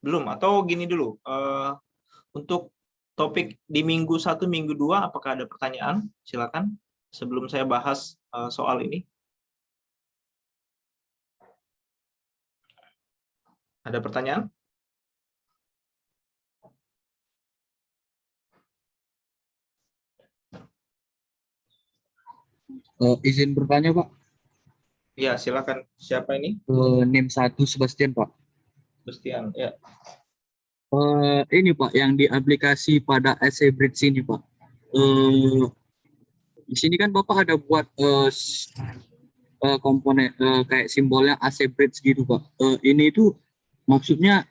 Belum, atau gini dulu, untuk topik di minggu 1, minggu 2, apakah ada pertanyaan? Silakan, sebelum saya bahas soal ini. Ada pertanyaan? Izin bertanya, Pak. Ya, silakan. Siapa ini? NIM 1 Sebastian, Pak. Sebastian, ya. Ini Pak, yang di aplikasi pada AC Bridge ini Pak. Di sini kan Bapak ada buat komponen kayak simbolnya AC Bridge gitu Pak. Ini itu maksudnya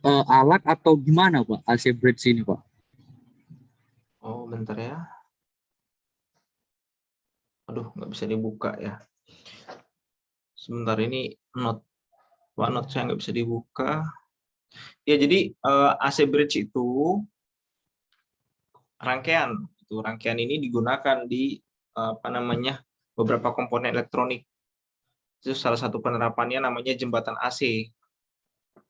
alat atau gimana Pak AC Bridge ini Pak? Oh, bentar ya. Aduh, nggak bisa dibuka ya. Sebentar, ini note. Pak, note saya nggak bisa dibuka. Ya, jadi AC Bridge itu rangkaian. Rangkaian ini digunakan di apa namanya, beberapa komponen elektronik. Itu salah satu penerapannya namanya jembatan AC.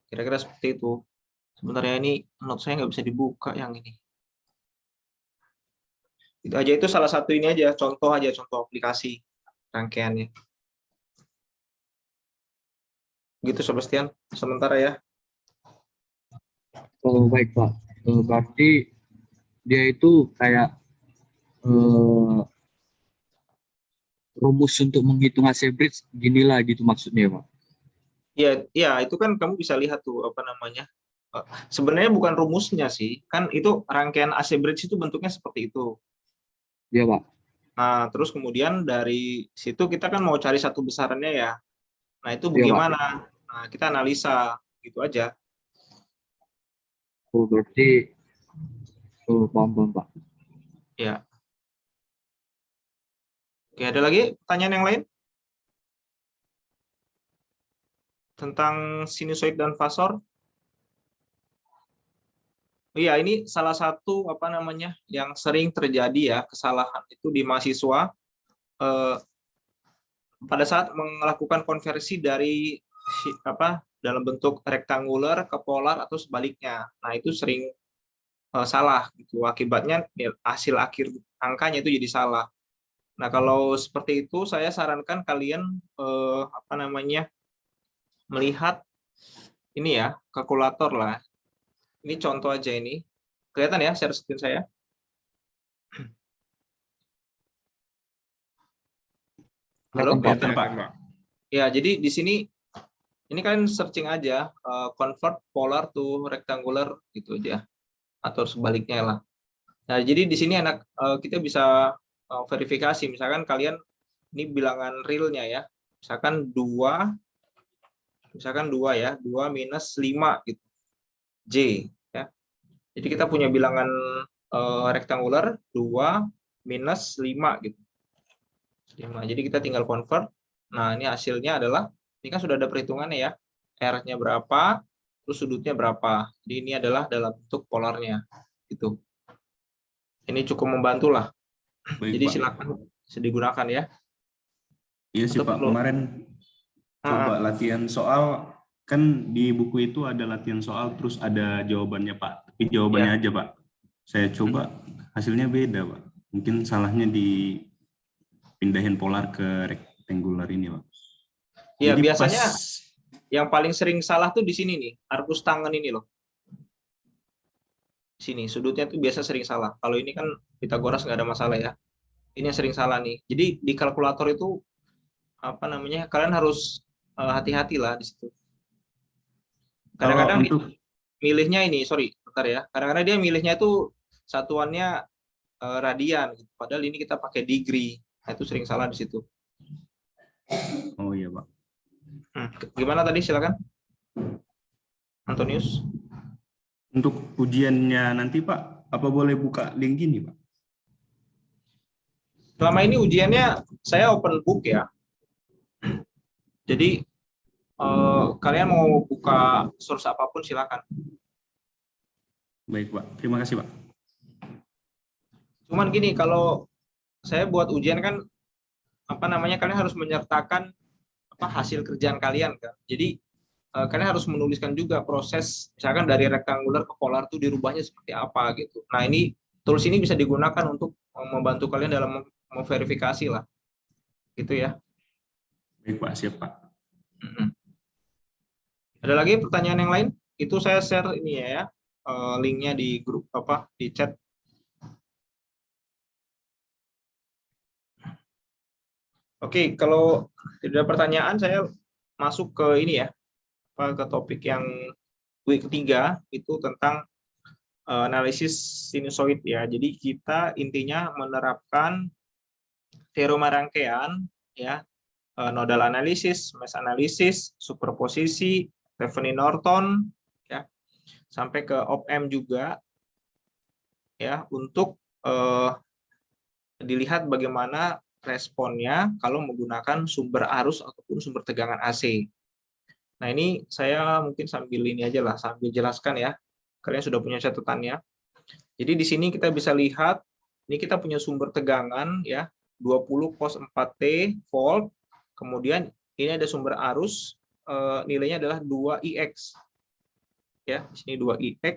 Kira-kira seperti itu. Sebentar ya, ini note saya nggak bisa dibuka yang ini. Itu aja, itu salah satu ini aja, contoh aplikasi rangkaiannya. Gitu Sebastian, sementara ya. Baik Pak. Berarti dia itu kayak rumus untuk menghitung AC Bridge ginilah gitu maksudnya Pak. Ya, itu kan kamu bisa lihat tuh apa namanya. Sebenarnya bukan rumusnya sih, kan itu rangkaian AC Bridge itu bentuknya seperti itu. Iya Pak. Nah, terus kemudian dari situ kita kan mau cari satu besarannya ya. Nah, itu Iya Pak. bagaimana? Nah, kita analisa gitu aja. Berarti paham Pak. Ya. Oke, ada lagi pertanyaan yang lain? Tentang sinusoid dan fasor? Iya, ini salah satu apa namanya yang sering terjadi ya, kesalahan itu di mahasiswa pada saat melakukan konversi dari dalam bentuk rektanguler ke polar atau sebaliknya. Nah, itu sering salah gitu. Akibatnya hasil akhir angkanya itu jadi salah. Nah, kalau seperti itu saya sarankan kalian apa namanya melihat ini ya, kalkulator lah. Ini contoh aja ini. Kelihatan ya share screen saya? Halo? Kelihatan Pak. Ya, jadi di sini ini kan searching aja convert polar to rectangular gitu aja atau sebaliknya lah. Nah, jadi di sini kita bisa verifikasi misalkan kalian ini bilangan realnya ya. Misalkan 2 ya, 2 minus 5 gitu. J ya. Jadi kita punya bilangan rektangular 2 minus 5 gitu. 5. Jadi kita tinggal convert. Nah, ini hasilnya adalah ini kan sudah ada perhitungannya ya. R-nya berapa, terus sudutnya berapa. Jadi ini adalah dalam bentuk polarnya gitu. Ini cukup membantu lah. Baik, Jadi Pak. silakan bisa digunakan ya. Iya sih Atau Pak, perlu kemarin coba latihan soal, kan di buku itu ada latihan soal terus ada jawabannya Pak, tapi jawabannya ya. aja Pak. Saya coba hasilnya beda Pak. Mungkin salahnya dipindahin polar ke rectangular ini Pak. Ya, Jadi biasanya yang paling sering salah tuh di sini nih, arkus tangan ini loh. Sini, sudutnya tuh biasa sering salah. Kalau ini kan Pitagoras nggak ada masalah ya. Ini yang sering salah nih. Jadi di kalkulator itu apa namanya? Kalian harus hati-hati lah di situ. kalau Kadang-kadang untuk milihnya ini, sorry, bentar ya. Kadang-kadang dia milihnya itu satuannya radian, gitu. Padahal ini kita pakai degree. Nah, itu sering salah di situ. oh iya Pak. Gimana tadi? Silakan, Antonius. Untuk ujiannya nanti Pak, apa boleh buka link ini Pak? Selama ini ujiannya saya open book ya. Jadi kalian mau buka source apapun silakan. Baik Pak, terima kasih Pak. Cuman gini, kalau saya buat ujian kan apa namanya kalian harus menyertakan hasil kerjaan kalian kan. Jadi kalian harus menuliskan juga proses, misalkan dari rektangular ke polar itu dirubahnya seperti apa gitu. Nah, ini tools ini bisa digunakan untuk membantu kalian dalam memverifikasi lah, gitu ya. Baik Pak, siap Pak. Ada lagi pertanyaan yang lain? Itu saya share ini ya, linknya di grup di chat. Oke, kalau tidak ada pertanyaan, saya masuk ke ini ya, ke topik yang week ketiga, itu tentang analisis sinusoid ya. Jadi kita intinya menerapkan teorema rangkaian ya, nodal analisis, mesh analisis, superposisi, Thevenin-Norton ya, sampai ke op-amp juga ya, untuk dilihat bagaimana responnya kalau menggunakan sumber arus ataupun sumber tegangan AC. Nah, ini saya mungkin sambil ini aja lah, sambil jelaskan ya. Kalian sudah punya catatannya. Jadi di sini kita bisa lihat, ini kita punya sumber tegangan ya, 20 cos 4T volt. Kemudian ini ada sumber arus, nilainya adalah 2IX. Ya, di sini 2IX.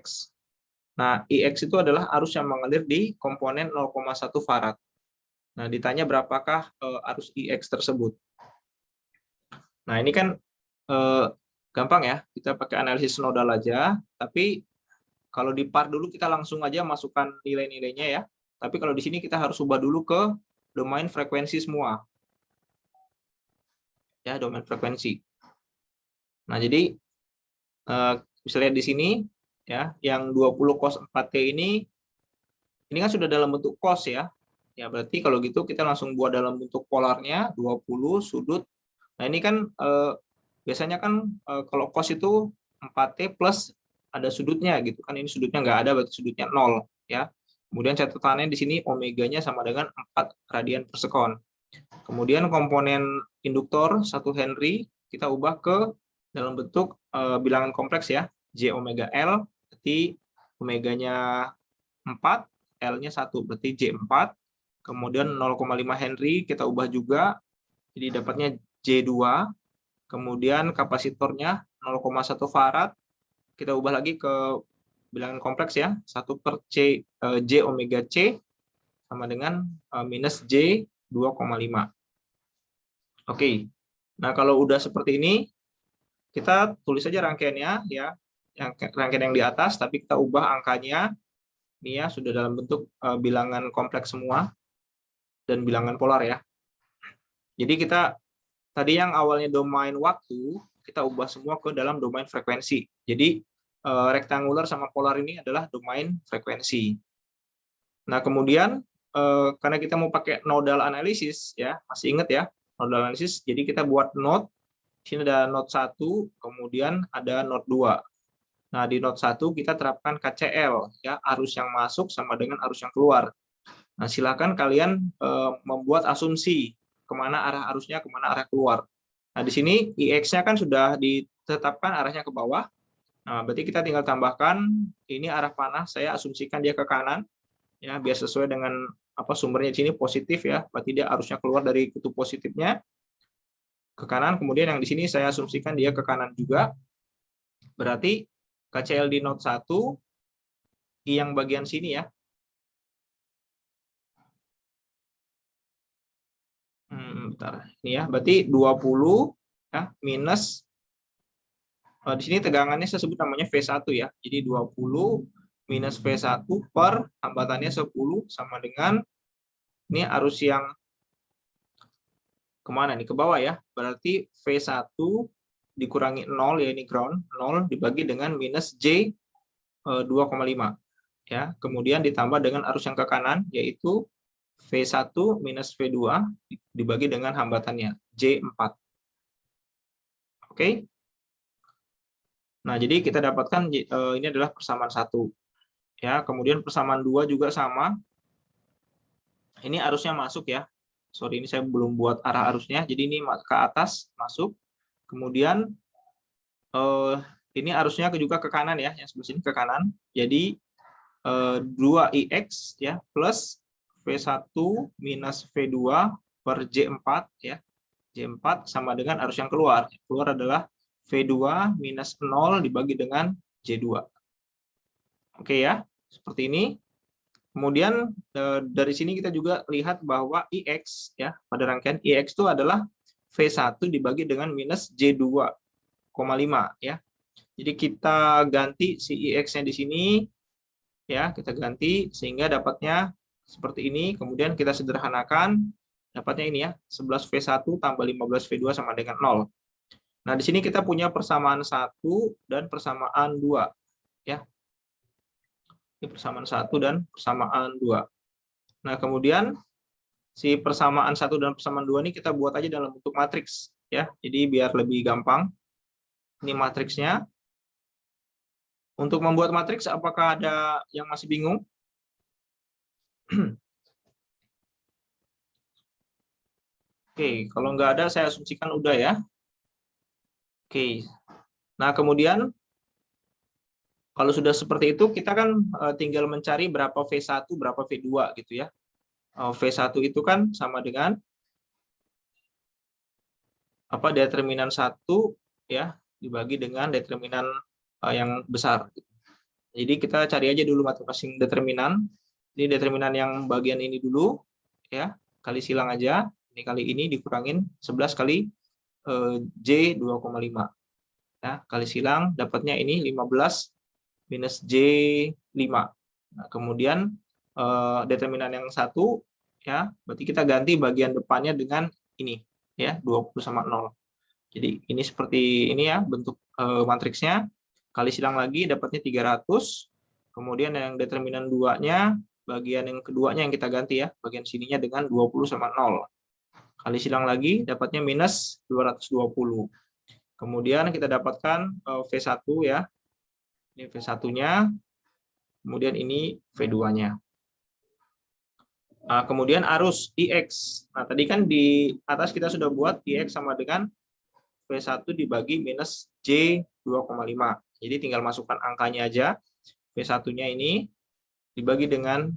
Nah, IX itu adalah arus yang mengalir di komponen 0,1 farad. Nah, ditanya berapakah arus IX tersebut. Nah, ini kan gampang ya, kita pakai analisis nodal aja, tapi kalau di part dulu kita langsung aja masukkan nilai-nilainya ya. Tapi kalau di sini kita harus ubah dulu ke domain frekuensi semua. Ya, domain frekuensi. Nah, jadi bisa lihat di sini ya, yang 20 cos 4T ini kan sudah dalam bentuk cos ya. Ya, berarti kalau gitu kita langsung buat dalam bentuk polarnya 20 sudut. Nah, ini kan biasanya kan kalau cos itu 4T plus ada sudutnya gitu kan. Ini sudutnya nggak ada, berarti sudutnya 0 ya. Kemudian catatannya di sini omeganya sama dengan 4 radian per sekon. Kemudian komponen induktor 1 Henry kita ubah ke dalam bentuk bilangan kompleks ya. J omega L, berarti omeganya 4, L-nya 1, berarti J4. Kemudian 0,5 Henry kita ubah juga, jadi dapatnya J2. Kemudian kapasitornya 0,1 farad, kita ubah lagi ke bilangan kompleks ya, 1 per J omega C sama dengan minus J 2,5. Oke, nah kalau udah seperti ini, kita tulis saja rangkaiannya ya, yang rangkaian yang di atas, tapi kita ubah angkanya, ini ya sudah dalam bentuk bilangan kompleks semua, dan bilangan polar ya. Jadi kita tadi yang awalnya domain waktu, kita ubah semua ke dalam domain frekuensi. Jadi rektangular sama polar ini adalah domain frekuensi. Nah, kemudian karena kita mau pakai nodal analisis ya, masih ingat ya, nodal analisis. Jadi kita buat node. Di sini ada node 1, kemudian ada node 2. Nah, di node 1 kita terapkan KCL ya, arus yang masuk sama dengan arus yang keluar. Nah, silakan kalian membuat asumsi kemana arah arusnya, kemana arah keluar. Nah, di sini IX-nya kan sudah ditetapkan arahnya ke bawah. Nah, berarti kita tinggal tambahkan ini arah panah, saya asumsikan dia ke kanan, ya biar sesuai dengan sumbernya di sini positif ya, berarti dia arusnya keluar dari kutub positifnya ke kanan. Kemudian yang di sini saya asumsikan dia ke kanan juga, berarti KCL di node 1 yang bagian sini ya. Bentar. Ini ya, berarti 20 ya, minus di sini tegangannya saya sebut namanya V1 ya. Jadi 20 minus V1 per hambatannya 10 sama dengan ini arus yang kemana nih? Ke bawah ya. Berarti V1 dikurangi 0 ya, ini ground, 0 dibagi dengan minus J 2,5 ya. Kemudian ditambah dengan arus yang ke kanan yaitu V1 minus V2 dibagi dengan hambatannya, J4. Oke. Nah, jadi kita dapatkan ini adalah persamaan 1. Ya, kemudian persamaan 2 juga sama. Ini arusnya masuk ya. Sorry, ini saya belum buat arah arusnya. Jadi ini ke atas, masuk. Kemudian ini arusnya juga ke kanan ya, yang sebelah sini ke kanan. Jadi 2IX ya, plus V1 minus V2 per J4 ya. J4 sama dengan arus yang keluar. Keluar adalah V2 minus 0 dibagi dengan J2. Oke ya, seperti ini. Kemudian dari sini kita juga lihat bahwa IX ya, pada rangkaian IX itu adalah V1 dibagi dengan minus J2,5 ya. Jadi kita ganti si IX-nya di sini ya, kita ganti sehingga dapatnya seperti ini. Kemudian kita sederhanakan, dapatnya ini ya, 11V1 tambah 15V2 sama dengan 0. Nah, di sini kita punya persamaan 1 dan persamaan 2 ya. Ini persamaan 1 dan persamaan 2. Nah, kemudian si persamaan 1 dan persamaan 2 ini kita buat aja dalam bentuk matriks ya. Jadi biar lebih gampang. Ini matriksnya. Untuk membuat matriks apakah ada yang masih bingung? Oke, kalau nggak ada saya asumsikan udah ya. Oke. Nah, kemudian kalau sudah seperti itu, kita kan tinggal mencari berapa V1, berapa V2 gitu ya. V1 itu kan sama dengan determinan 1 ya dibagi dengan determinan yang besar. Jadi kita cari aja dulu masing-masing determinan. Ini determinan yang bagian ini dulu ya, kali silang aja. Ini kali ini dikurangin 11 kali J 2,5. Ya, kali silang dapatnya ini 15 minus J5. Nah, kemudian determinan yang 1 ya, berarti kita ganti bagian depannya dengan ini ya, 20 sama 0. Jadi ini seperti ini ya bentuk matriksnya. Kali silang lagi dapatnya 300. Kemudian yang determinan 2-nya, bagian yang keduanya yang kita ganti ya, bagian sininya dengan 20 sama 0. Kali silang lagi dapatnya minus 220. Kemudian kita dapatkan V1 ya. Ini V1-nya, kemudian ini V2-nya. Nah, kemudian arus IX. Nah, tadi kan di atas kita sudah buat IX sama dengan V1 dibagi minus J2,5. Jadi tinggal masukkan angkanya aja. V1-nya ini dibagi dengan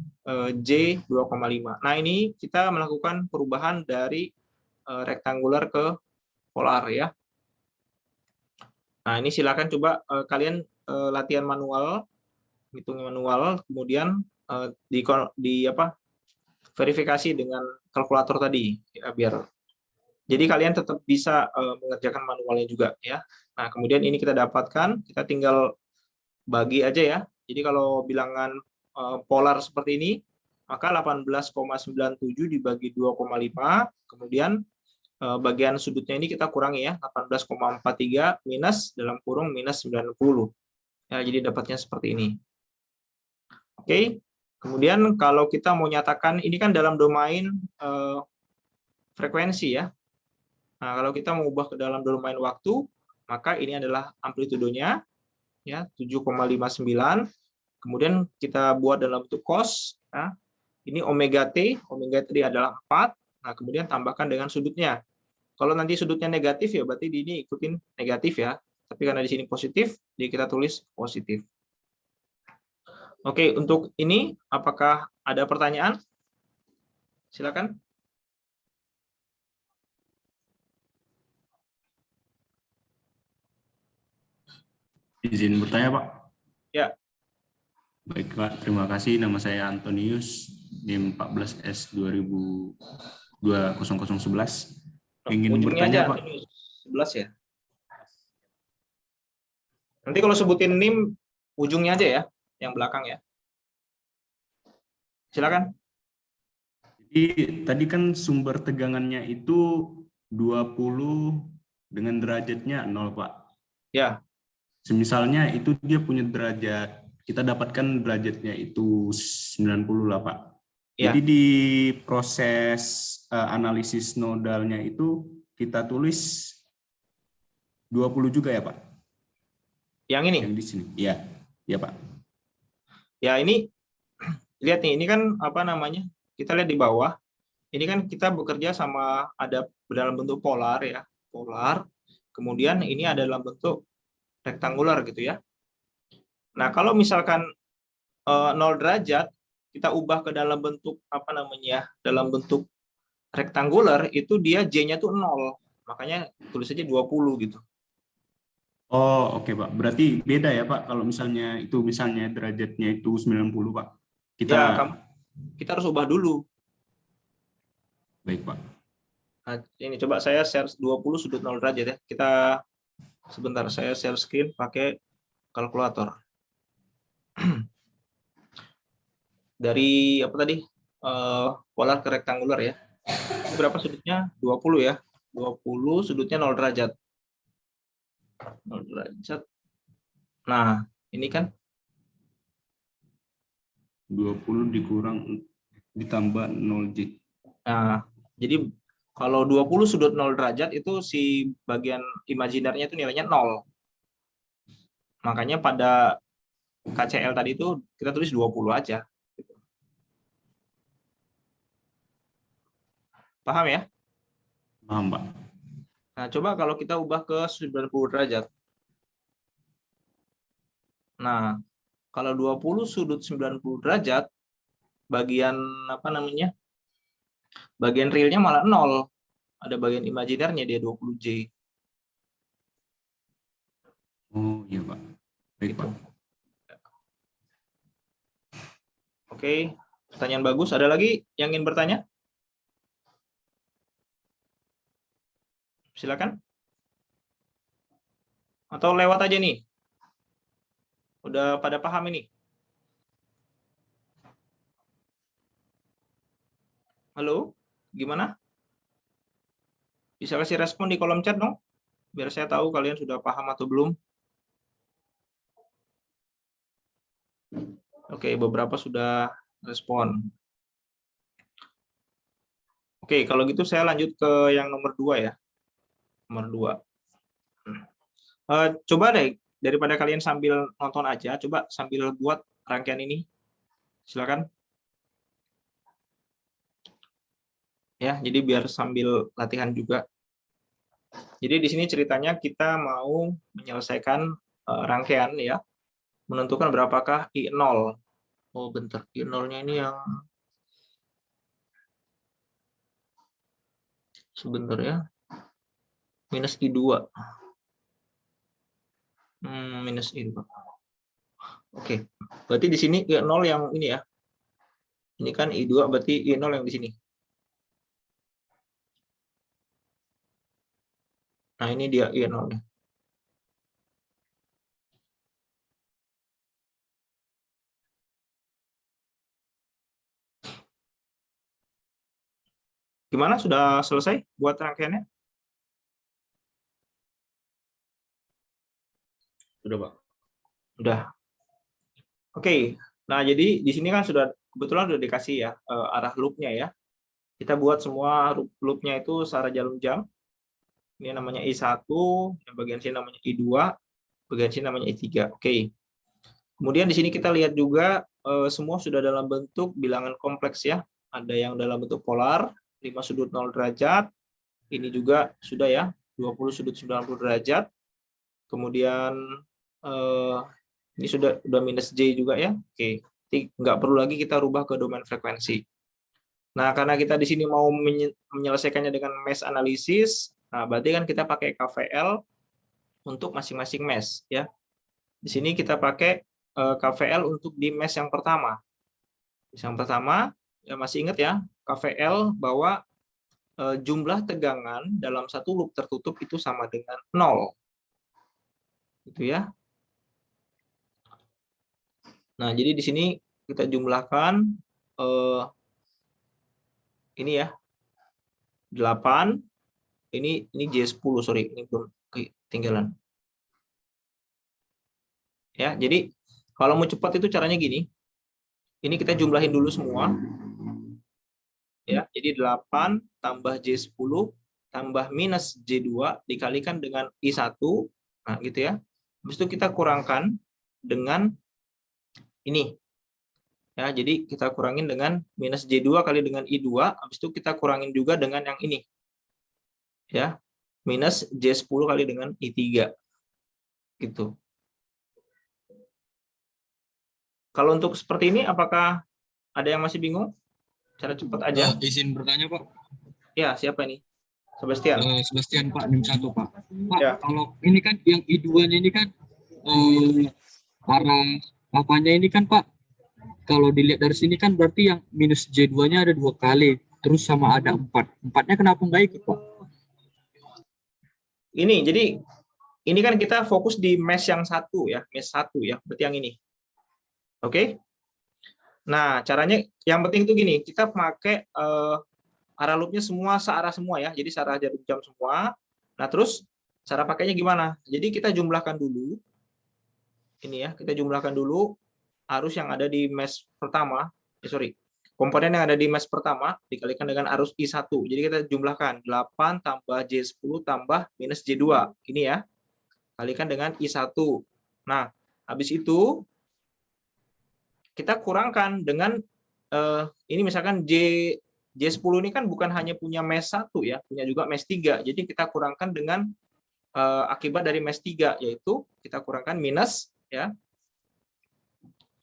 J2,5. Nah, ini kita melakukan perubahan dari rektangular ke polar ya. Nah, ini silakan coba kalian latihan manual, hitung manual, kemudian verifikasi dengan kalkulator tadi ya, biar jadi kalian tetap bisa mengerjakan manualnya juga ya. Nah, kemudian ini kita dapatkan, kita tinggal bagi aja ya. Jadi kalau bilangan polar seperti ini, maka 18,97 dibagi 2,5, kemudian bagian sudutnya ini kita kurangi ya, 18,43 minus dalam kurung minus 90. Ya, jadi dapatnya seperti ini. Oke, kemudian kalau kita mau nyatakan, ini kan dalam domain frekuensi ya. Nah, kalau kita mau ubah ke dalam domain waktu, maka ini adalah amplitudenya, ya 7,59. Kemudian kita buat dalam bentuk cos. Ya. Ini omega t adalah 4. Nah, kemudian tambahkan dengan sudutnya. Kalau nanti sudutnya negatif ya berarti di ini ikutin negatif ya. Tapi karena di sini positif, jadi kita tulis positif. Oke, untuk ini apakah ada pertanyaan? Silakan. Izin bertanya, Pak. Ya. Baik, Pak. Terima kasih. Nama saya Antonius, NIM 14S 2011. Ingin Ujungnya bertanya, aja, Pak. 11 ya. Nanti kalau sebutin NIM, ujungnya aja ya, yang belakang ya. Silakan. Jadi tadi kan sumber tegangannya itu 20 dengan derajatnya 0, Pak. Ya. Semisalnya itu dia punya derajat, kita dapatkan derajatnya itu 90 lah, Pak. Ya. Jadi di proses analisis nodalnya itu kita tulis 20 juga ya, Pak? Yang ini? Yang di sini. Iya. Iya, Pak. Ya, ini lihat nih, ini kan apa namanya? Kita lihat di bawah. Ini kan kita bekerja sama ada dalam bentuk polar ya, polar. Kemudian ini ada dalam bentuk rektangular gitu ya. Nah, kalau misalkan 0 derajat kita ubah ke dalam bentuk apa namanya? Dalam bentuk rektangular itu dia J-nya tuh 0. Makanya tulis aja 20 gitu. Oh, oke Pak. Berarti beda ya Pak kalau misalnya derajatnya itu 90 Pak. Ya, Kita kita harus ubah dulu. baik Pak. Nah, ini coba saya share 20 sudut 0 derajat ya. Kita sebentar, saya share screen pakai kalkulator. Dari apa tadi? Polar ke rektangular ya. Ini berapa sudutnya? 20 ya. 20 sudutnya 0 derajat. 0 derajat. Nah, ini kan 20 ditambah 0J. nah, jadi kalau 20 sudut 0 derajat itu si bagian imajinernya itu nilainya 0. Makanya pada KCL tadi itu kita tulis 20 aja. Paham ya? Paham Pak. Nah, coba kalau kita ubah ke 90 derajat. Nah, kalau 20 sudut 90 derajat, bagian apa namanya? Bagian realnya malah 0. Ada bagian imajinernya dia 20J. Oh iya Pak. Baik Gitu. Pak. Oke, pertanyaan bagus. Ada lagi yang ingin bertanya? Silakan. Atau lewat aja nih? Udah pada paham ini? Halo? Gimana? Bisa kasih respon di kolom chat dong? Biar saya tahu kalian sudah paham atau belum. Oke, beberapa sudah respon. Oke, kalau gitu saya lanjut ke yang nomor 2 ya. Nomor 2. Coba deh, daripada kalian sambil nonton aja, coba sambil buat rangkaian ini. Silakan. Ya, jadi biar sambil latihan juga. Jadi di sini ceritanya kita mau menyelesaikan rangkaian ya, menentukan berapakah I0. Oh, bentar, I0-nya ini yang sebentar ya. Minus I2. Minus I2. Oke. Berarti di sini I0 yang ini ya. Ini kan I2 berarti I0 yang di sini. Nah, ini dia I0-nya. Gimana? Sudah selesai buat rangkaiannya? Sudah, Pak. Sudah. Oke. Nah, jadi di sini kan sudah kebetulan sudah dikasih ya arah loop-nya ya. Kita buat semua loop-nya itu secara jarum jam. Ini namanya I1, yang bagian sini namanya I2, bagian sini namanya I3. Oke. Kemudian di sini kita lihat juga semua sudah dalam bentuk bilangan kompleks ya. Ada yang dalam bentuk polar, 5 sudut 0 derajat. Ini juga sudah ya, 20 sudut 90 derajat. Kemudian ini sudah minus J juga ya. Oke, jadi nggak perlu lagi kita rubah ke domain frekuensi. Nah, karena kita di sini mau menyelesaikannya dengan mesh analisis, nah berarti kan kita pakai KVL untuk masing-masing mesh ya. Di sini kita pakai KVL untuk di mesh yang pertama. Yang pertama, ya masih ingat ya, KVL bahwa jumlah tegangan dalam satu loop tertutup itu sama dengan 0. Gitu ya. Nah, jadi di sini kita jumlahkan ini ya. 8. Ini J10, sorry, ini belum ketinggalan. Ya, jadi kalau mau cepat itu caranya gini. Ini kita jumlahin dulu semua. Ya, jadi 8 tambah J10 tambah minus J2 dikalikan dengan I1. Nah, gitu ya. Habis itu kita kurangkan dengan ini. Ya, jadi kita kurangin dengan minus J2 kali dengan I2, habis itu kita kurangin juga dengan yang ini. Ya. Minus J10 kali dengan I3. Gitu. Kalau untuk seperti ini apakah ada yang masih bingung? Cara cepat aja. Izin bertanya Pak. Ya, siapa ini? Sebastian. Sebastian Pak, NIM 1 Pak. Pak, Ya. kalau ini kan yang I2-nya ini kan arah apanya ini kan Pak, kalau dilihat dari sini kan berarti yang minus J2-nya ada 2 kali, terus sama ada 4. 4-nya kenapa nggak ikut Pak? Ini jadi ini kan kita fokus di mesh yang satu ya, mesh satu ya, berarti yang ini. Oke. Nah, caranya yang penting itu gini, kita pakai arah loopnya semua searah semua ya, jadi searah jarum jam semua. Nah, terus cara pakainya gimana? Jadi kita jumlahkan dulu, ini ya, kita jumlahkan dulu arus yang ada di mesh pertama, komponen yang ada di mesh pertama dikalikan dengan arus I1. Jadi kita jumlahkan 8 tambah J10 tambah minus J2, ini ya, kalikan dengan I1. Nah, habis itu kita kurangkan dengan ini misalkan J10 ini kan bukan hanya punya mesh 1 ya, punya juga mesh 3. Jadi kita kurangkan dengan akibat dari mesh 3, yaitu kita kurangkan minus ya.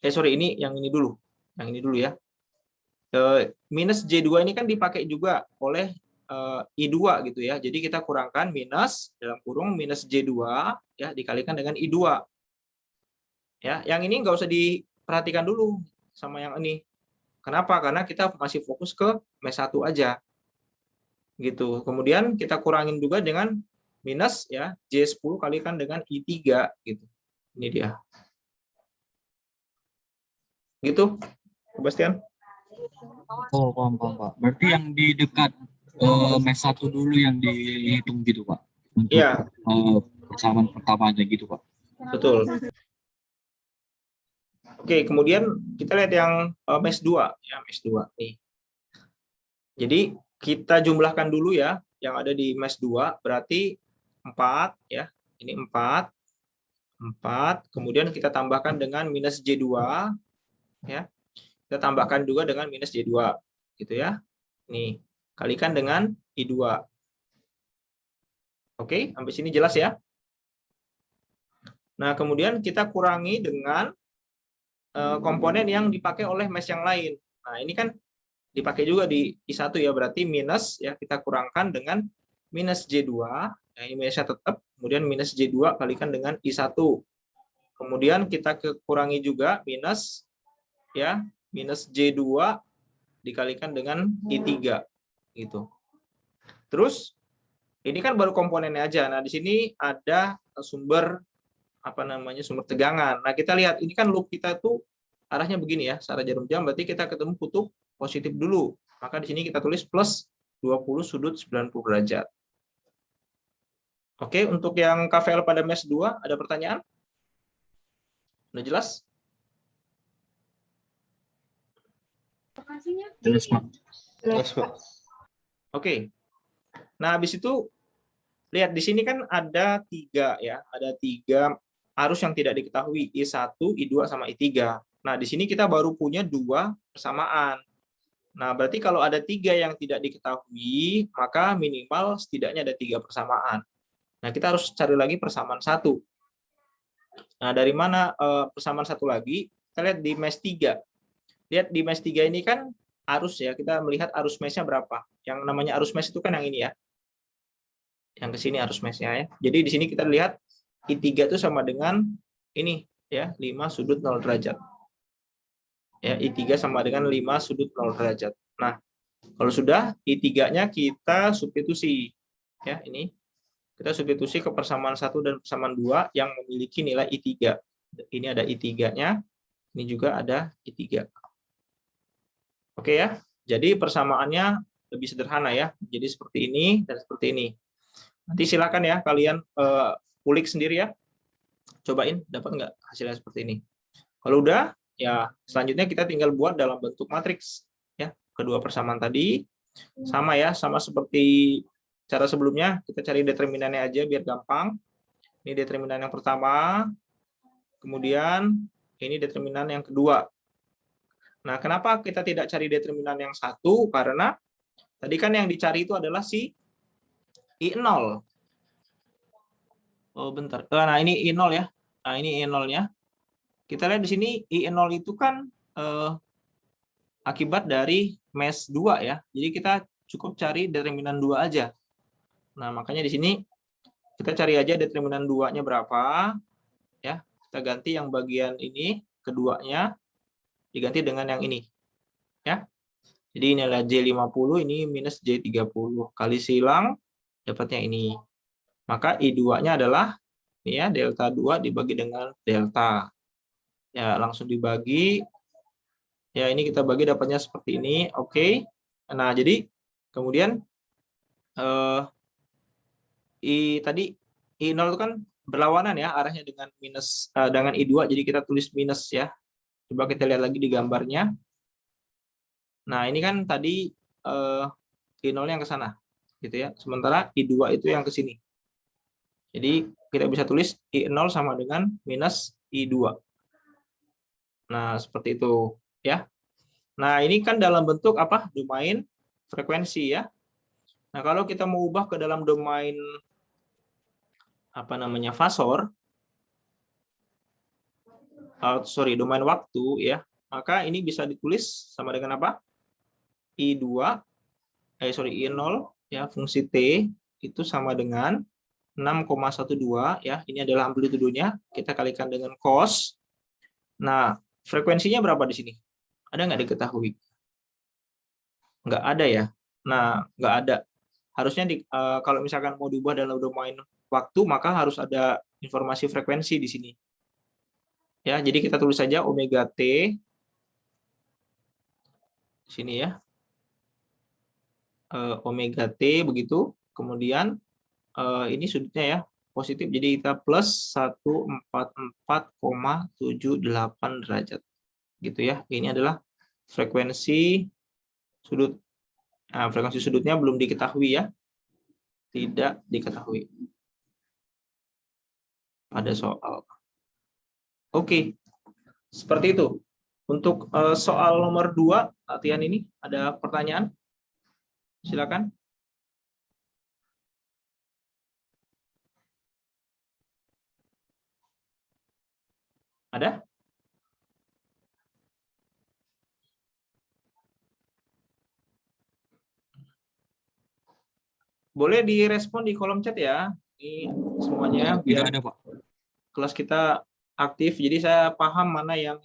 Ini yang ini dulu. Yang ini dulu ya. Minus J2 ini kan dipakai juga oleh I2 gitu ya. Jadi kita kurangkan minus dalam kurung minus J2 ya dikalikan dengan I2. Ya, yang ini nggak usah diperhatikan dulu sama yang ini. Kenapa? Karena kita masih fokus ke mesh 1 aja. Gitu. Kemudian kita kurangin juga dengan minus ya J10 kalikan dengan I3 gitu. Ini dia. Gitu, Sebastian. Oh, paham, Pak. Berarti yang di dekat mesh 1 dulu yang dihitung gitu Pak, untuk Iya, persamaan pertamanya gitu Pak. betul. Oke, kemudian kita lihat yang mesh 2 ya, mesh 2 nih. Jadi kita jumlahkan dulu ya yang ada di mesh 2, berarti 4 ya. Ini 4. Kemudian kita tambahkan dengan minus J2 ya. Kita tambahkan juga dengan minus J2 gitu ya. Nih, kalikan dengan I2. Oke, sampai sini jelas ya. Nah, kemudian kita kurangi dengan komponen yang dipakai oleh mesh yang lain. Nah, ini kan dipakai juga di I1 ya, berarti minus ya kita kurangkan dengan minus J2, ya ini minusnya tetap, kemudian minus J2 kalikan dengan I1. Kemudian kita kurangi juga minus ya, minus J2 dikalikan dengan I3 gitu. Terus ini kan baru komponennya aja. Nah, di sini ada sumber sumber tegangan. Nah, kita lihat ini kan loop kita tuh arahnya begini ya, searah jarum jam, berarti kita ketemu kutub positif dulu. Maka di sini kita tulis plus 20 sudut 90 derajat. Oke, untuk yang KVL pada mesh 2 ada pertanyaan? Udah jelas? Jelas Pak. Oke. Nah, habis itu lihat di sini kan ada 3 ya, ada 3 arus yang tidak diketahui, I1, I2 sama I3. Nah, di sini kita baru punya 2 persamaan. Nah, berarti kalau ada 3 yang tidak diketahui, maka minimal setidaknya ada 3 persamaan. Nah, kita harus cari lagi persamaan 1. Nah, dari mana persamaan 1 lagi? Kita lihat di mesh 3. Lihat di mesh 3 ini kan arus ya, kita melihat arus mesh-nya berapa. Yang namanya arus mesh itu kan yang ini ya. Yang ke sini arus mesh-nya ya. Jadi di sini kita lihat I3 itu sama dengan ini ya, 5 sudut 0 derajat. Ya, I3 sama dengan 5 sudut 0 derajat. Nah, kalau sudah I3-nya kita substitusi ya, ini kita substitusi ke persamaan 1 dan persamaan 2 yang memiliki nilai I3. Ini ada I3-nya, ini juga ada I3. Oke ya. Jadi persamaannya lebih sederhana ya. Jadi seperti ini dan seperti ini. Nanti silakan ya kalian ulik sendiri ya. Cobain dapat nggak hasilnya seperti ini. Kalau udah, ya selanjutnya kita tinggal buat dalam bentuk matriks ya. Kedua persamaan tadi sama ya, sama seperti cara sebelumnya. Kita cari determinannya aja biar gampang. Ini determinan yang pertama. Kemudian ini determinan yang kedua. Nah, kenapa kita tidak cari determinan yang satu? Karena tadi kan yang dicari itu adalah si I0. Oh, bentar. Nah, ini I0 ya. Nah, ini I0-nya. Kita lihat di sini I0 itu kan akibat dari mesh 2 ya. Jadi kita cukup cari determinan 2 aja. Nah, makanya di sini Kita cari aja determinan 2-nya berapa. Ya, kita ganti yang bagian ini, keduanya, diganti dengan yang ini. Ya. Jadi ini adalah J50, ini minus J30. Kali silang, dapatnya ini. Maka I2-nya adalah ini ya, delta 2 dibagi dengan delta. Ya, langsung dibagi. Ya, ini kita bagi dapatnya seperti ini. Oke. Nah, jadi kemudian tadi I0 itu kan berlawanan ya arahnya dengan minus dengan I2, jadi kita tulis minus ya. Coba kita lihat lagi di gambarnya. Nah, ini kan tadi I0 yang ke sana gitu ya. Sementara I2 itu yang ke sini. Jadi kita bisa tulis I0 sama dengan minus I2. Nah, seperti itu ya. Nah, ini kan dalam bentuk apa? Domain frekuensi ya. Nah, kalau kita mau ubah ke dalam domain apa namanya fasor, domain waktu ya, maka ini bisa ditulis sama dengan apa? I0 ya, fungsi T itu sama dengan 6,12 ya, ini adalah amplitudenya, kita kalikan dengan cos. Nah, frekuensinya berapa di sini? Ada nggak diketahui? Nggak ada ya. Nah, nggak ada. Harusnya kalau misalkan mau diubah dalam domain waktu, maka harus ada informasi frekuensi di sini. Ya, jadi kita tulis saja omega T di sini ya. Omega T begitu. Kemudian ini sudutnya ya, positif, jadi kita plus 144,78 derajat. Gitu ya. Ini adalah frekuensi sudut. Nah, frekuensi sudutnya belum diketahui ya. Tidak diketahui pada soal. Oke, seperti itu. Untuk soal nomor 2 latihan ini, ada pertanyaan? Silakan. Ada? Boleh direspon di kolom chat ya. Ini semuanya biar Tidak ada, Pak. kelas kita aktif. Jadi saya paham mana yang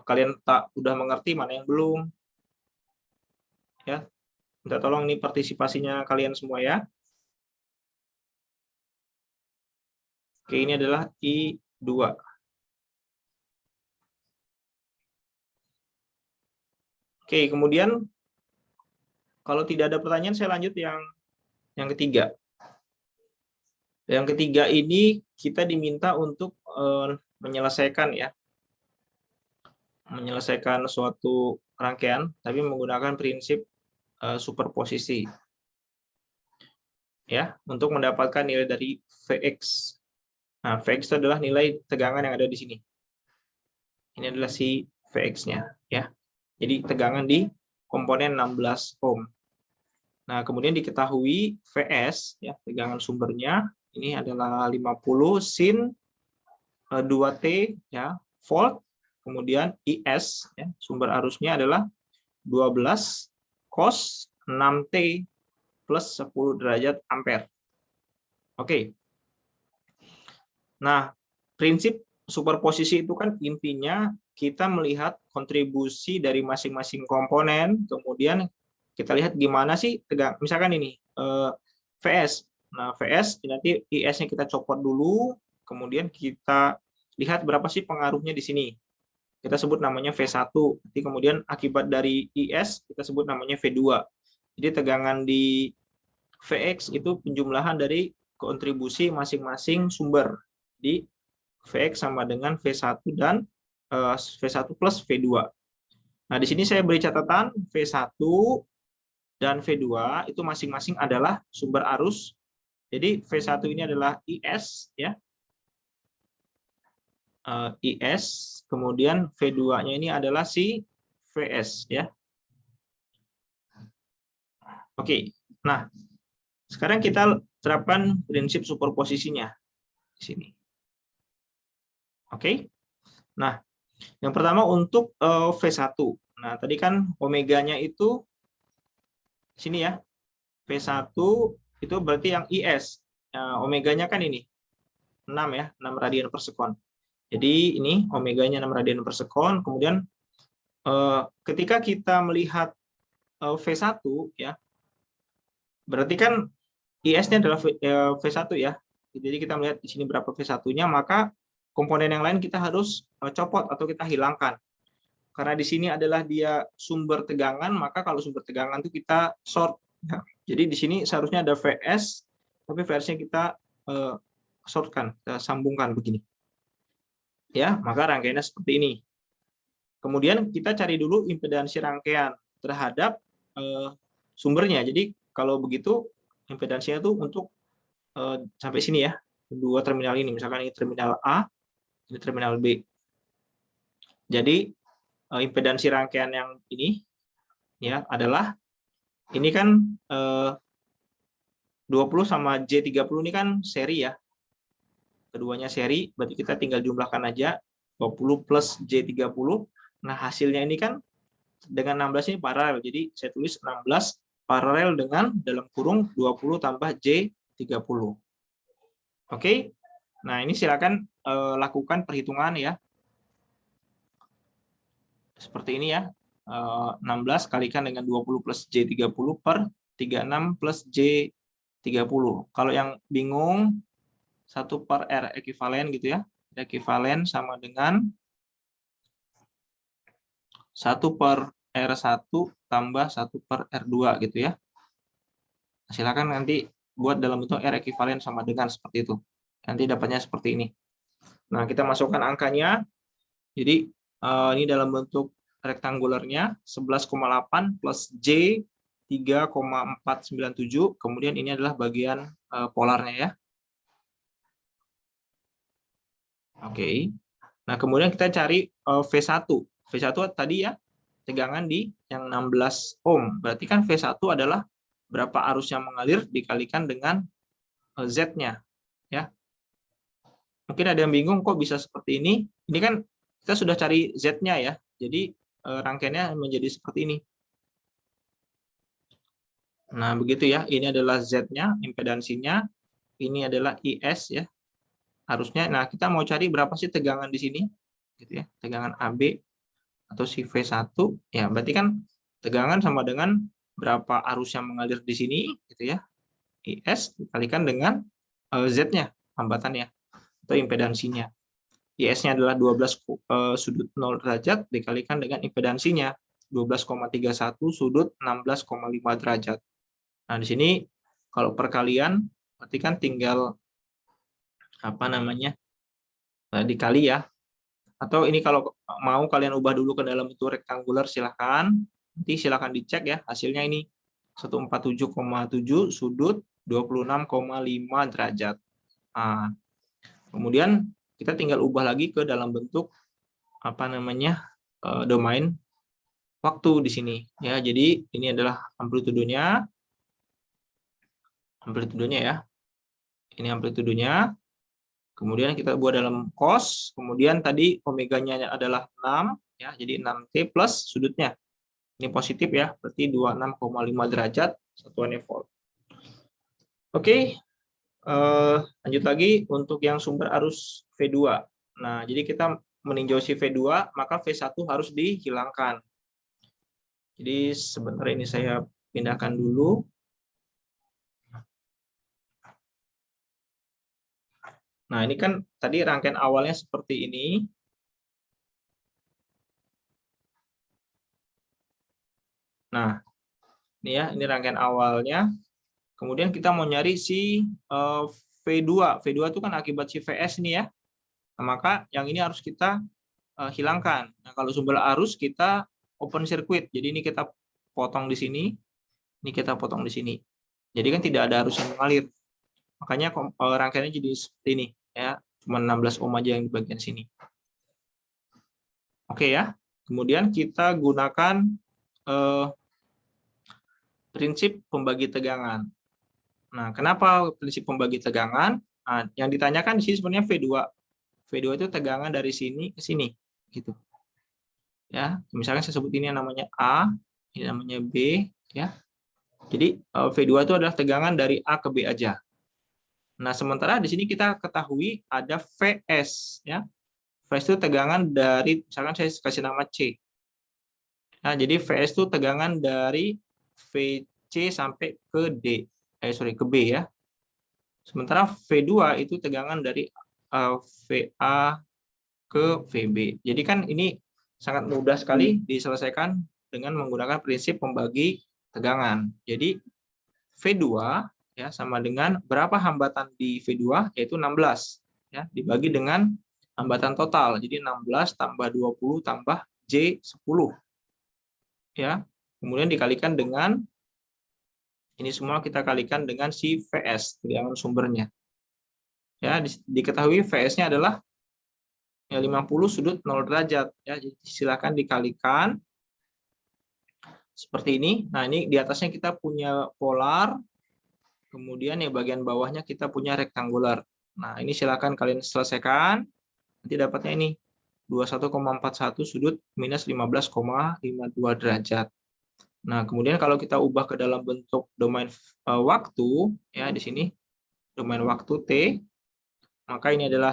kalian udah mengerti, mana yang belum. Ya, minta tolong ini partisipasinya kalian semua ya. Oke, ini adalah I2. Oke, kemudian kalau tidak ada pertanyaan, saya lanjut yang ketiga. Yang ketiga ini kita diminta untuk menyelesaikan ya, menyelesaikan suatu rangkaian, tapi menggunakan prinsip superposisi. Ya, untuk mendapatkan nilai dari Vx. Nah, Vx itu adalah nilai tegangan yang ada di sini. Ini adalah si Vx-nya ya. Jadi tegangan di komponen 16 ohm. Nah, kemudian diketahui Vs ya, tegangan sumbernya ini adalah 50 sin 2T ya, volt. Kemudian IS ya, sumber arusnya adalah 12 cos 6T plus 10 derajat ampere. Oke. Nah, prinsip superposisi itu kan intinya kita melihat kontribusi dari masing-masing komponen, kemudian kita lihat gimana sih tegang. Misalkan ini Vs. Nah, Vs nanti IS-nya kita copot dulu, kemudian kita lihat berapa sih pengaruhnya di sini. Kita sebut namanya V1. Nanti kemudian akibat dari IS kita sebut namanya V2. Jadi tegangan di Vx itu penjumlahan dari kontribusi masing-masing sumber. Di Vx sama dengan V1 dan V1 plus V2. Nah, di sini saya beri catatan V1 dan V2 itu masing-masing adalah sumber arus. Jadi V1 ini adalah IS ya. IS, kemudian V2-nya ini adalah si Vs ya. Oke. Nah, sekarang kita terapkan prinsip superposisinya di sini. Oke. Nah, yang pertama untuk V1. Nah, tadi kan omeganya itu sini ya. V1 itu berarti yang IS. omeganya kan ini 6 ya, 6 radian per sekon. Jadi ini omeganya 6 radian per sekon. Kemudian ketika kita melihat V1 ya, berarti kan IS-nya adalah V1 ya. Jadi kita melihat di sini berapa V1-nya, maka komponen yang lain kita harus copot atau kita hilangkan. Karena di sini adalah dia sumber tegangan, maka kalau sumber tegangan itu kita short. Ya. Jadi di sini seharusnya ada VS, tapi VS-nya kita shortkan, kita sambungkan begini. Ya, maka rangkaiannya seperti ini. Kemudian kita cari dulu impedansi rangkaian terhadap sumbernya. Jadi kalau begitu impedansinya itu untuk sampai sini ya, dua terminal ini. Misalkan ini terminal A, ini terminal B. Jadi impedansi rangkaian yang ini ya adalah ini kan 20 sama J30 ini kan seri ya. Keduanya seri, berarti kita tinggal jumlahkan aja 20 plus J30. Nah, hasilnya ini kan dengan 16 ini paralel. Jadi saya tulis 16 paralel dengan dalam kurung 20 tambah J30. Oke. Nah, ini silakan lakukan perhitungan ya. Seperti ini ya, 16 kalikan dengan 20 plus J30 per 36 plus J30. Kalau yang bingung, 1 per R ekuivalen gitu ya. Ekuivalen sama dengan 1 per R1 tambah 1 per R2 gitu ya. Silakan nanti buat dalam bentuk R ekuivalen sama dengan seperti itu. Nanti dapatnya seperti ini. Nah, kita masukkan angkanya. Jadi ini dalam bentuk rektangulernya 11,8 plus J 3,497. Kemudian ini adalah bagian polarnya ya. Oke. Nah, kemudian kita cari V1. V1 tadi ya, tegangan di yang 16 ohm. Berarti kan V1 adalah berapa arus yang mengalir dikalikan dengan Z-nya. Ya. Mungkin ada yang bingung kok bisa seperti ini. Ini kan kita sudah cari Z-nya ya. Jadi rangkaiannya menjadi seperti ini. Nah, begitu ya. Ini adalah Z-nya, impedansinya. Ini adalah IS ya. Harusnya, nah kita mau cari berapa sih tegangan di sini, gitu ya, tegangan AB atau si V1, ya berarti kan tegangan sama dengan berapa arus yang mengalir di sini, gitu ya, IS dikalikan dengan Z-nya, hambatannya atau impedansinya. IS-nya adalah 12 sudut 0 derajat dikalikan dengan impedansinya 12,31 sudut 16,5 derajat. Nah di sini kalau perkalian, berarti kan tinggal apa namanya dikali ya, atau ini kalau mau kalian ubah dulu ke dalam bentuk rektanguler silahkan, nanti silahkan dicek ya hasilnya ini 147,7 sudut 26,5 derajat. Nah, kemudian kita tinggal ubah lagi ke dalam bentuk apa namanya domain waktu di sini ya. Jadi ini adalah amplitudenya ya, ini amplitudenya. Kemudian kita buat dalam cos, kemudian tadi omeganya adalah 6, ya, jadi 6T plus sudutnya. Ini positif ya, berarti 26,5 derajat, satuannya volt. Oke, lanjut lagi untuk yang sumber arus V2. Nah, jadi kita meninjau si V2, maka V1 harus dihilangkan. Jadi sebentar ini saya pindahkan dulu. Nah, ini kan tadi rangkaian awalnya seperti ini. Nah, ini ya, ini rangkaian awalnya. Kemudian kita mau nyari si V2. V2 itu kan akibat si VS ini ya. Nah, maka yang ini harus kita hilangkan. Nah, kalau sumber arus kita open circuit. Jadi ini kita potong di sini, ini kita potong di sini. Jadi kan tidak ada arus yang mengalir. Makanya rangkaiannya jadi seperti ini ya, cuma 16 ohm aja yang di bagian sini. Oke ya. Kemudian kita gunakan prinsip pembagi tegangan. Nah, kenapa prinsip pembagi tegangan? Nah, yang ditanyakan di sini sebenarnya V2. V2 itu tegangan dari sini ke sini gitu. Ya, misalnya saya sebut ini yang namanya A, ini namanya B ya. Jadi V2 itu adalah tegangan dari A ke B aja. Nah, sementara di sini kita ketahui ada VS, ya. VS itu tegangan dari, misalkan saya kasih nama C. Nah, jadi VS itu tegangan dari VC sampai ke D, ke B ya. Sementara V2 itu tegangan dari VA ke VB. Jadi kan ini sangat mudah sekali diselesaikan dengan menggunakan prinsip pembagi tegangan. Jadi V2 ya sama dengan berapa hambatan di V2, yaitu 16 ya, dibagi dengan hambatan total. Jadi 16 tambah 20 tambah J 10 ya. Kemudian dikalikan dengan ini, semua kita kalikan dengan si VS, tegangan sumbernya. Ya, diketahui VS-nya adalah ya 50 sudut 0 derajat ya. Jadi silakan dikalikan seperti ini. Nah, ini di atasnya kita punya polar, kemudian ya bagian bawahnya kita punya rektangular. Nah, ini silakan kalian selesaikan. Nanti dapatnya ini 21,41 sudut minus 15,52 derajat. Nah, kemudian kalau kita ubah ke dalam bentuk domain waktu ya, di sini domain waktu T, maka ini adalah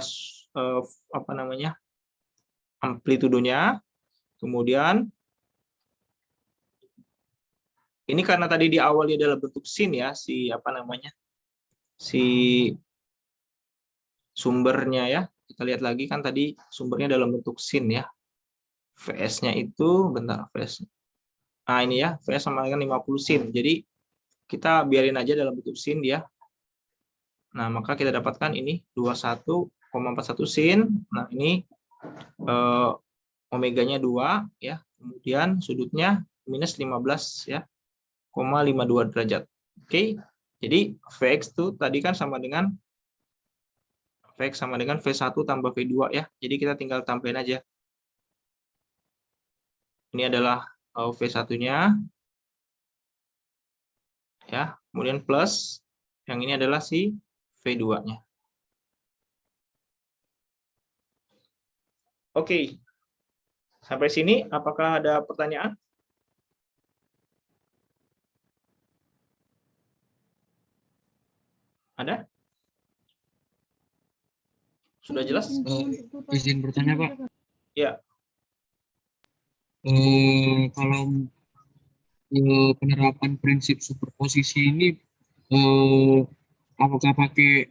apa namanya? Amplitudonya. Kemudian ini karena tadi di awalnya adalah bentuk sin ya, si apa namanya? Si sumbernya ya. Kita lihat lagi kan tadi sumbernya dalam bentuk sin ya. VS-nya itu bentar, VS. Nah, ini ya, VS sama dengan 50 sin. Jadi kita biarin aja dalam bentuk sin dia. Nah, maka kita dapatkan ini 21,41 sin. Nah, ini omeganya 2 ya. Kemudian sudutnya minus 15 ya, 0,52 derajat. Oke. Jadi Vx itu tadi kan sama dengan Vx sama dengan V1 tambah V2 ya. Jadi kita tinggal tambahin aja. Ini adalah V1-nya ya. Kemudian plus yang ini adalah si V2-nya. Oke. Sampai sini apakah ada pertanyaan? Ada? Sudah jelas? Izin bertanya, Pak. Ya. Kalau penerapan prinsip superposisi ini apakah pakai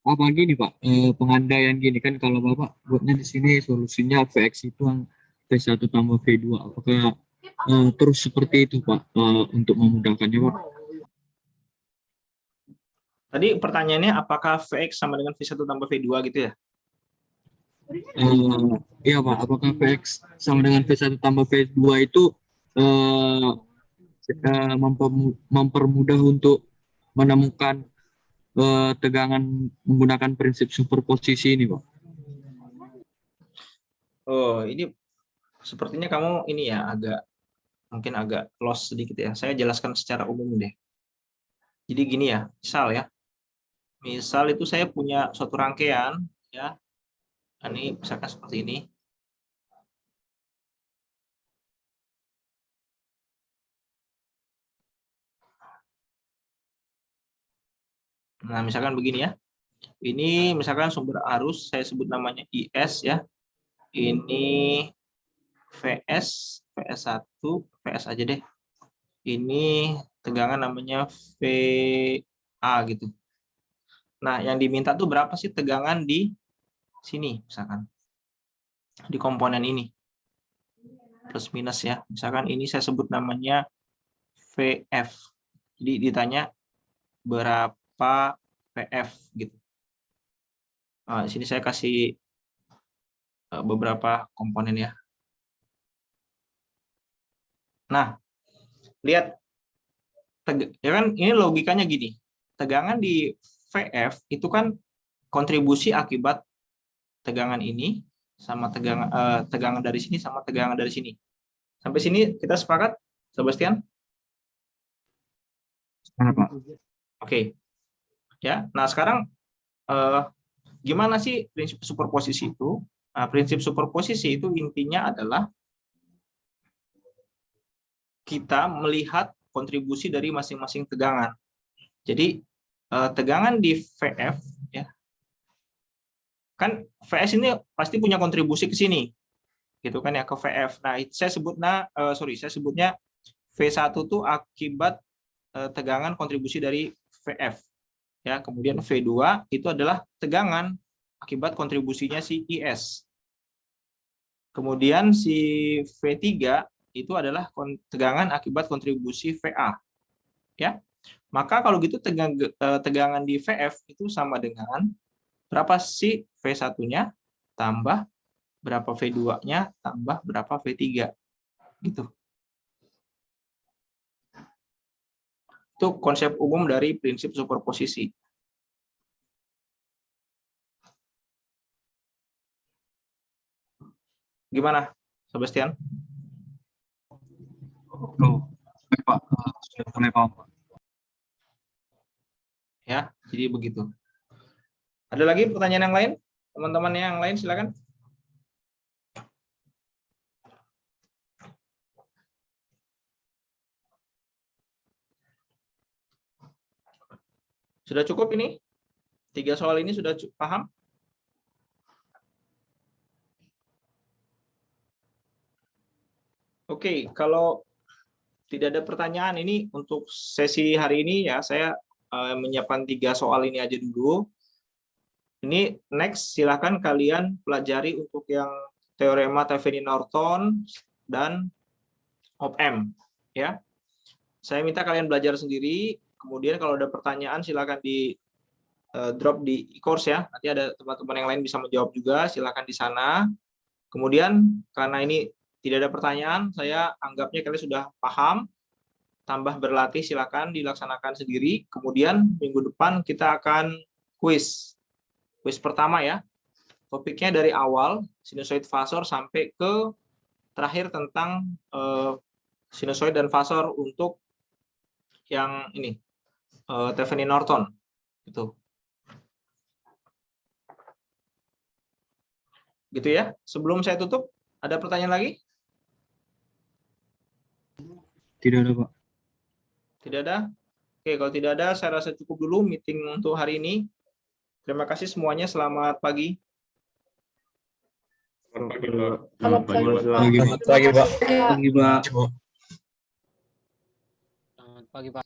apa gini Pak, pengandaian gini kan, kalau Bapak buatnya di sini solusinya Vx itu yang V1 tambah V2, apakah terus seperti itu Pak untuk memudahkannya Pak? Tadi pertanyaannya apakah Vx sama dengan V1 tambah V2 gitu ya? Iya Pak, apakah Vx sama dengan V1 tambah V2 itu mempermudah untuk menemukan tegangan menggunakan prinsip superposisi ini Pak? Oh, ini sepertinya kamu ini ya mungkin agak lost sedikit ya. Saya jelaskan secara umum deh. Jadi gini ya, misal itu saya punya suatu rangkaian ya. Ini misalkan seperti ini. Nah, misalkan begini ya. Ini misalkan sumber arus, saya sebut namanya IS ya. Ini VS, VS1, VS aja deh. Ini tegangan namanya VA gitu. Nah, yang diminta tuh berapa sih tegangan di sini misalkan. Di komponen ini. Plus minus ya. Misalkan ini saya sebut namanya VF. Jadi ditanya berapa VF gitu. Nah, di sini saya kasih beberapa komponen ya. Nah, lihat ya kan, ini logikanya gini. Tegangan di VF itu kan kontribusi akibat tegangan ini sama tegangan dari sini sama tegangan dari sini. Sampai sini kita sepakat, Sebastian? Sepakat, Pak. Oke. Ya. Nah, sekarang gimana sih prinsip superposisi itu? Nah, prinsip superposisi itu intinya adalah kita melihat kontribusi dari masing-masing tegangan. Jadi tegangan di VF, ya, kan VS ini pasti punya kontribusi ke sini, gitu kan ya, ke VF. Nah, saya sebutnya V1 itu akibat tegangan kontribusi dari VF, ya. Kemudian V2 itu adalah tegangan akibat kontribusinya si IS. Kemudian si V3 itu adalah tegangan akibat kontribusi VA, ya. Maka kalau gitu tegangan di VF itu sama dengan berapa sih V1-nya tambah berapa V2-nya tambah berapa V3, gitu. Itu konsep umum dari prinsip superposisi. Gimana, Sebastian? Oh, baik, Pak. Sudah mulai paham, Pak. Ya, jadi begitu. Ada lagi pertanyaan yang lain? Teman-teman yang lain silakan. Sudah cukup ini? 3 soal ini sudah paham? Oke, kalau tidak ada pertanyaan ini untuk sesi hari ini ya, saya menyiapkan 3 soal ini aja dulu. Ini next silahkan kalian pelajari untuk yang teorema Thevenin-Norton dan op-amp, ya. Saya minta kalian belajar sendiri, kemudian kalau ada pertanyaan silahkan di drop di e-course ya. Nanti ada teman-teman yang lain bisa menjawab juga, silahkan di sana. Kemudian karena ini tidak ada pertanyaan, saya anggapnya kalian sudah paham. Tambah berlatih silakan dilaksanakan sendiri. Kemudian minggu depan kita akan kuis. Kuis pertama ya. Topiknya dari awal sinusoid fasor sampai ke terakhir tentang sinusoid dan fasor untuk yang ini Thevenin-Norton gitu. Gitu ya. Sebelum saya tutup, ada pertanyaan lagi? Tidak ada, Pak. Tidak ada? Oke, kalau tidak ada, saya rasa cukup dulu meeting untuk hari ini. Terima kasih semuanya. Selamat pagi. Selamat pagi, Pak. Selamat pagi, Pak. Selamat pagi, Pak. Pagi, Pak. Pagi, Pak. Selamat pagi, Pak.